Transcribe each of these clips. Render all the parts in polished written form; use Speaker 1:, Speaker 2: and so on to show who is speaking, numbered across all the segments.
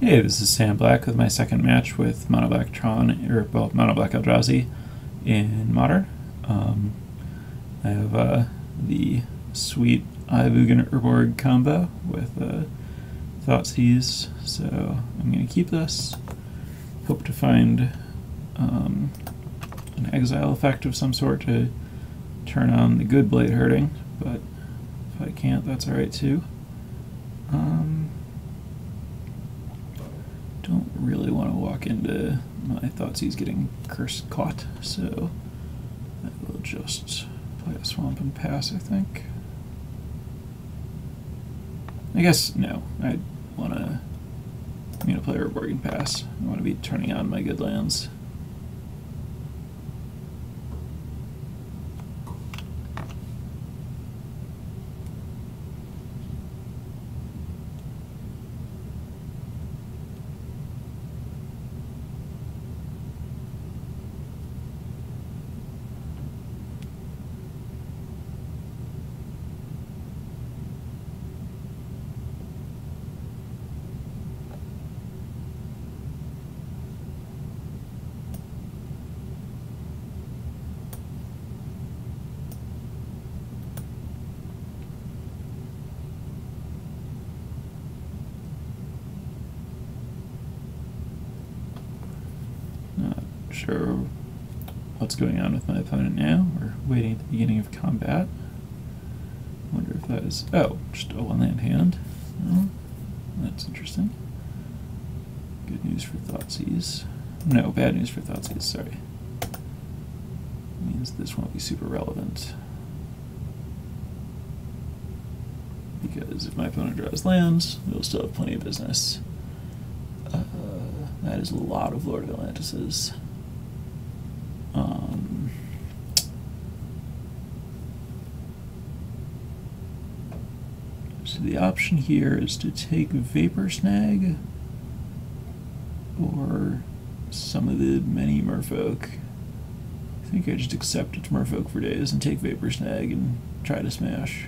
Speaker 1: Hey, this is Sam Black with my second match with Mono Black Mono Black Eldrazi in Modern. I have the sweet Ivugan Urborg combo with Thoughtseize, so I'm going to keep this. Hope to find an exile effect of some sort to turn on the good blade hurting, but if I can't, that's alright too. Don't really want to walk into my Thoughtseizes getting curse caught, so I will just play a swamp and pass, I think. I guess, no, I'm going to play Urborg and pass. I want to be turning on my good lands. Sure what's going on with my opponent now. We're waiting at the beginning of combat. Wonder if that is... oh, just a one-land hand. Oh, that's interesting. Good news for Thoughtseize. No, bad news for Thoughtseize, sorry. Means this won't be super relevant. Because if my opponent draws lands, we'll still have plenty of business. That is a lot of Lord of Atlantises. So the option here is to take Vapor Snag or some of the many Merfolk. I think I just accept it's Merfolk for days and take Vapor Snag and try to smash.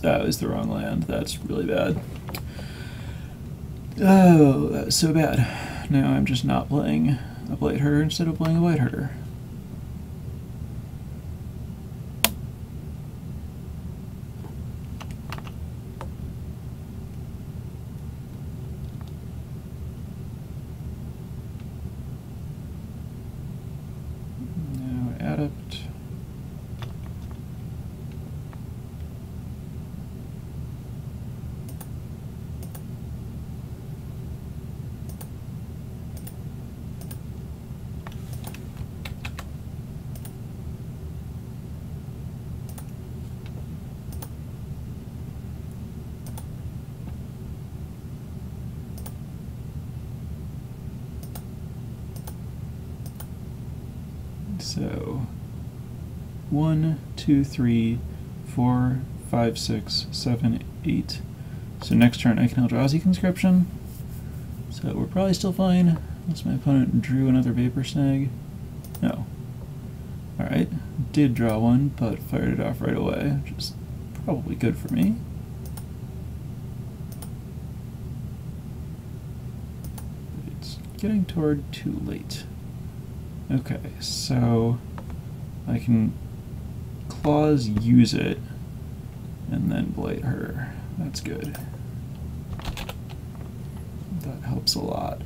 Speaker 1: That was the wrong land. That's really bad. Oh, that was so bad. Now I'm just not playing a Blade Herder instead of playing a White Herder. Now Adept. So 1, 2, 3, 4, 5, 6, 7, 8. So next turn I can Eldrazi Conscription. So we're probably still fine, unless my opponent drew another Vapor Snag. No. Alright, did draw one, but fired it off right away, which is probably good for me. But it's getting toward too late. Okay, so I can Claws use it and then Blade Herder. That's good. That helps a lot.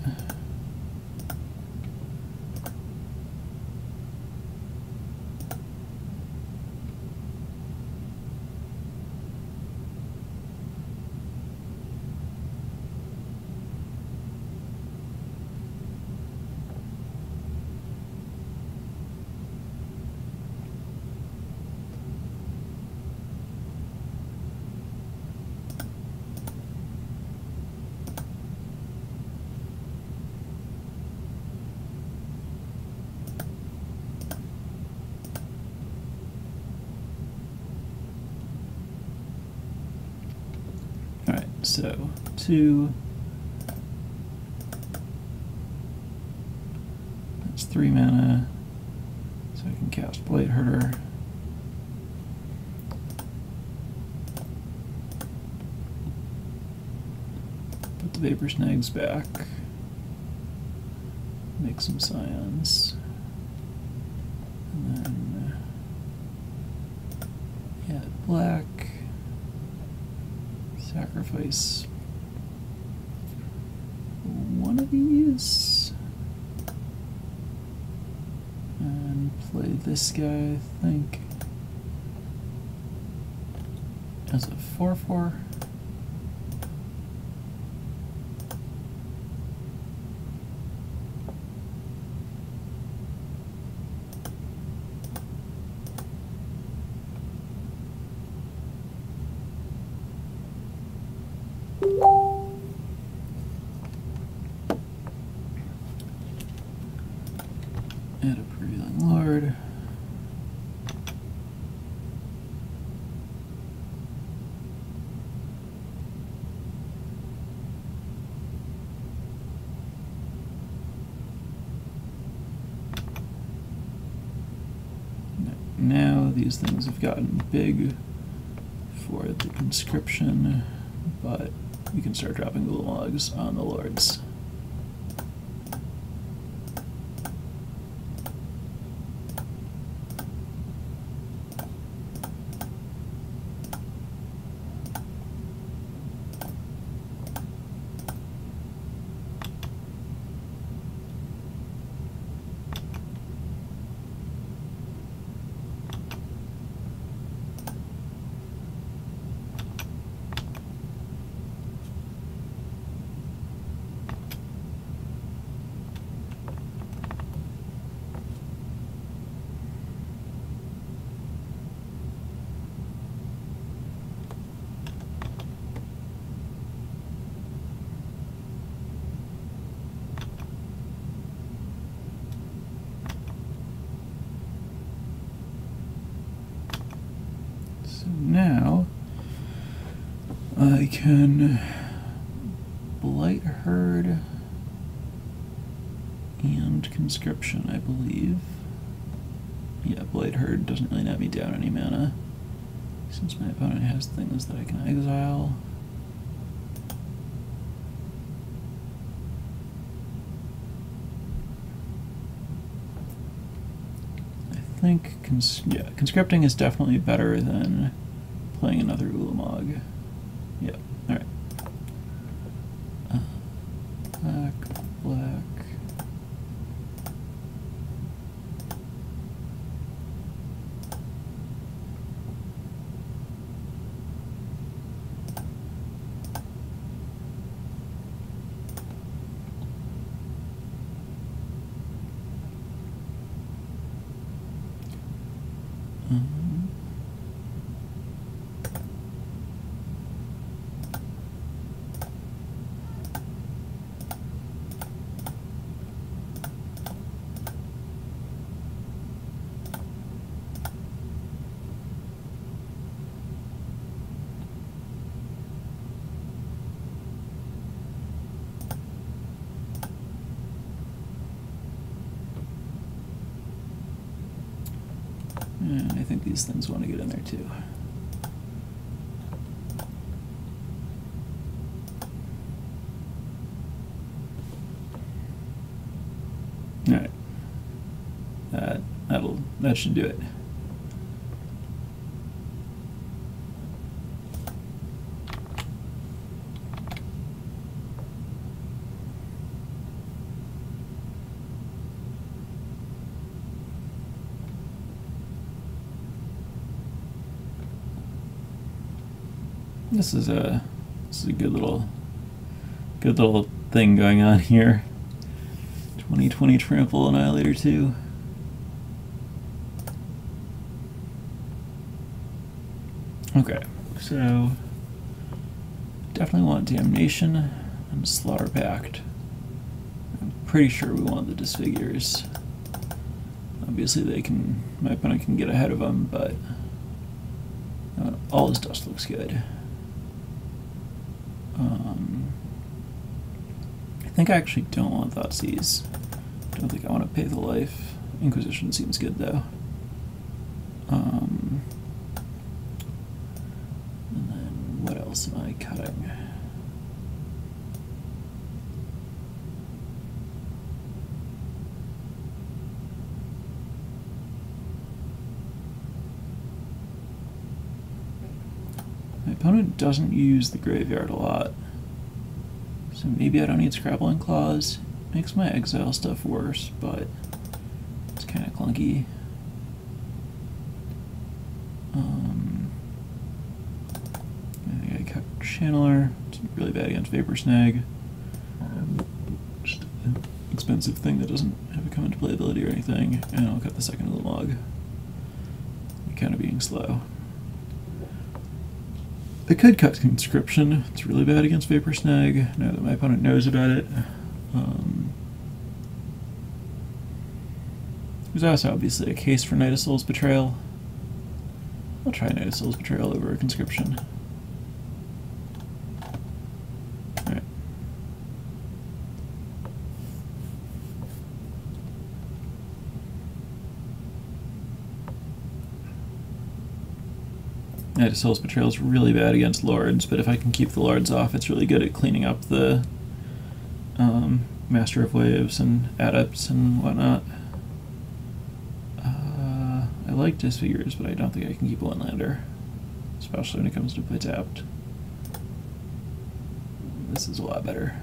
Speaker 1: Alright, so 2. That's 3 mana. So I can cast Blade Herder. Put the Vapor Snags back. Make some Scions. And then add black. Sacrifice one of these. And play this guy, I think, as a 4/4. Add a Prevailing Lord. Now these things have gotten big for the conscription, but we can start dropping Gulamogs on the lords. Now I can Blight Herd and Conscription, I believe. Yeah, Blight Herd doesn't really net me down any mana, since my opponent has things that I can exile. I think conscripting is definitely better than playing another Ulamog. Yeah, alright. Black, black. And I think these things want to get in there too. Alright. That should do it. This is a good little thing going on here. 2020 Trample Annihilator 2. Okay, so definitely want Damnation and Slaughter Pact. I'm pretty sure we want the Disfigures. Obviously my opponent can get ahead of them, but all his dust looks good. think I actually don't want Thoughtseize. I don't think I want to pay the life. Inquisition seems good though. And then what else am I cutting? My opponent doesn't use the graveyard a lot, so maybe I don't need Scrabbling Claws. Makes my exile stuff worse, but it's kind of clunky. I think I cut Channeler. It's really bad against Vapor Snag. Just an expensive thing that doesn't have a come into playability or anything, and I'll cut the second of the log. Kind of being slow. I could cut Conscription. It's really bad against Vapor Snag, now that my opponent knows about it. There's also obviously a case for Knight of Soul's Betrayal. I'll try Knight of Soul's Betrayal over a Conscription. Alright. Knight of Soul's Betrayal is really bad against Lords, but if I can keep the Lords off, it's really good at cleaning up the Master of Waves and Adepts and whatnot. I like Disfigures, but I don't think I can keep one lander, especially when it comes to play tapped. This is a lot better.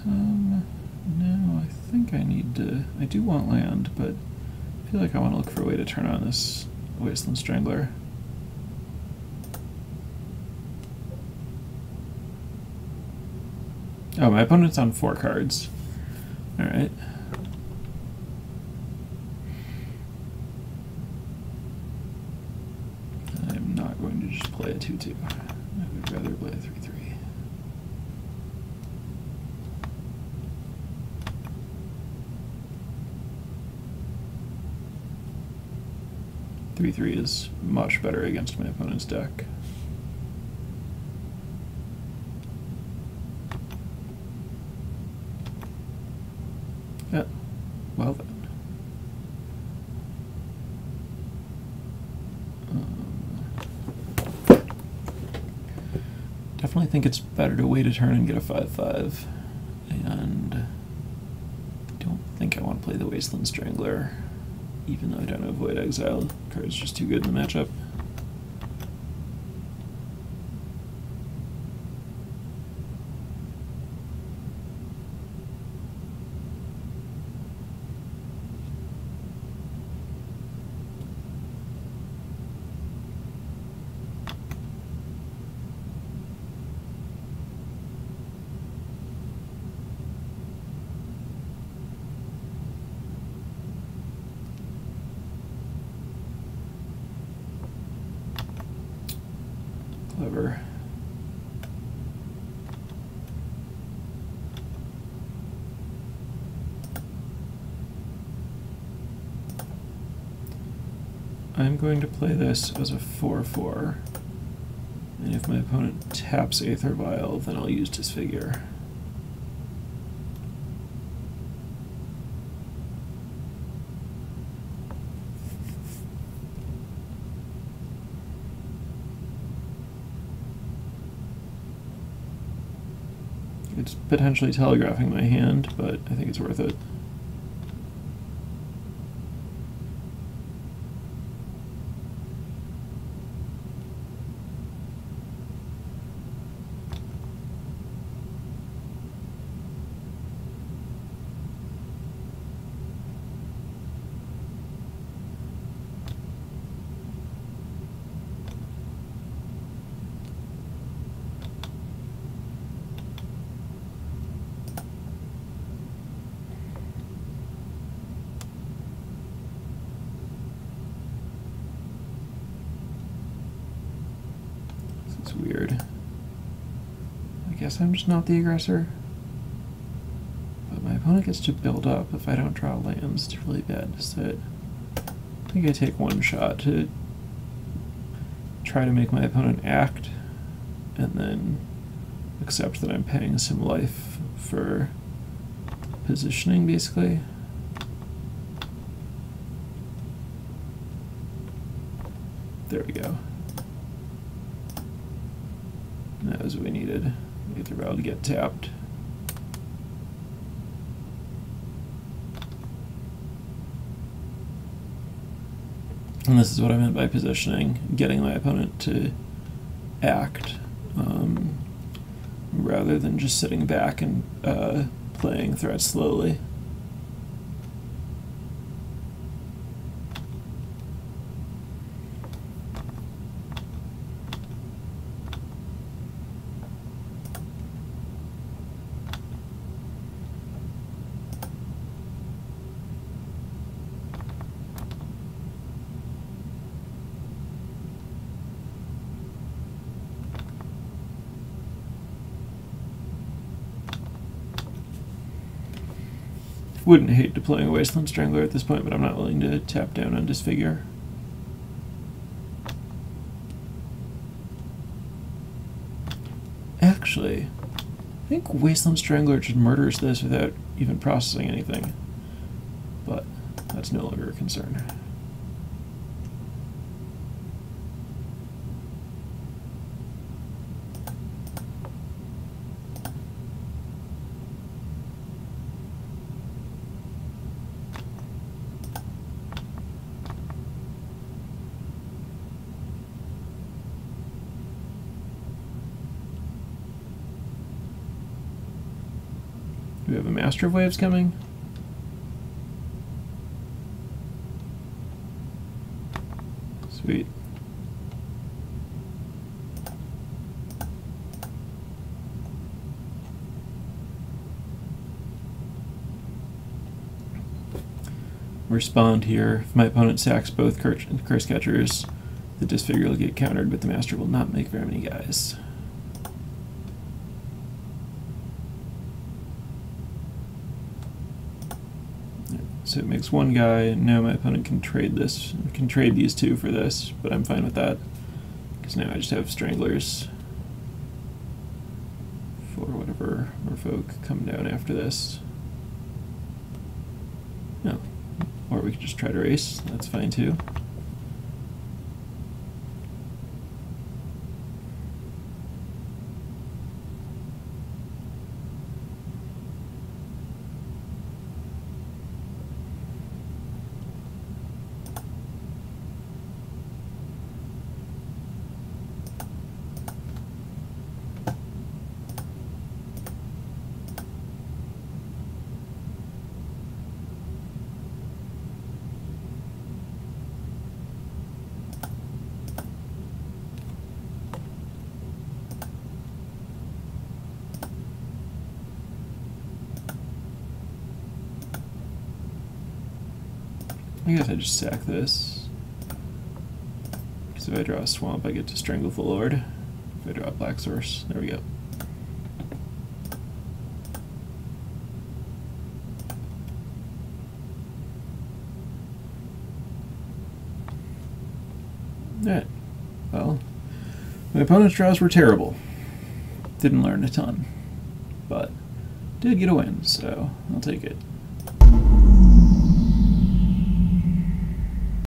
Speaker 1: No, I think I need to. I do want land, but I feel like I want to look for a way to turn on this Wasteland Strangler. Oh, my opponent's on 4 cards. Alright. I'm not going to just play a 2-2. I would rather play a 3-3. 3-3 is much better against my opponent's deck. Yeah, well then. Definitely think it's better to wait a turn and get a 5-5. And I don't think I want to play the Wasteland Strangler, even though I don't know Void Exile. The card's just too good in the matchup. Clever. I'm going to play this as a 4-4, and if my opponent taps Aether Vial, then I'll use Disfigure. It's potentially telegraphing my hand, but I think it's worth it. It's weird. I guess I'm just not the aggressor. But my opponent gets to build up if I don't draw lands. It's really bad to sit. I think I take one shot to try to make my opponent act, and then accept that I'm paying some life for positioning, basically. There we go. That was what we needed. Either about to get tapped. And this is what I meant by positioning, getting my opponent to act, rather than just sitting back and playing threats slowly. Wouldn't hate deploying a Wasteland Strangler at this point, but I'm not willing to tap down on Disfigure. Actually, I think Wasteland Strangler just murders this without even processing anything, but that's no longer a concern. Do we have a Master of Waves coming? Sweet. Respond here. If my opponent sacks both Curse Catchers, the Disfigure will get countered, but the Master will not make very many guys. So it makes one guy, and now my opponent can trade this. Can trade these two for this, but I'm fine with that, because now I just have Stranglers for whatever Merfolk come down after this. No. Or we could just try to race, that's fine too. I guess I just sack this. Because if I draw a swamp, I get to strangle the Lord. If I draw a black source, there we go. Alright. Well, my opponent's draws were terrible. Didn't learn a ton. But did get a win, so I'll take it.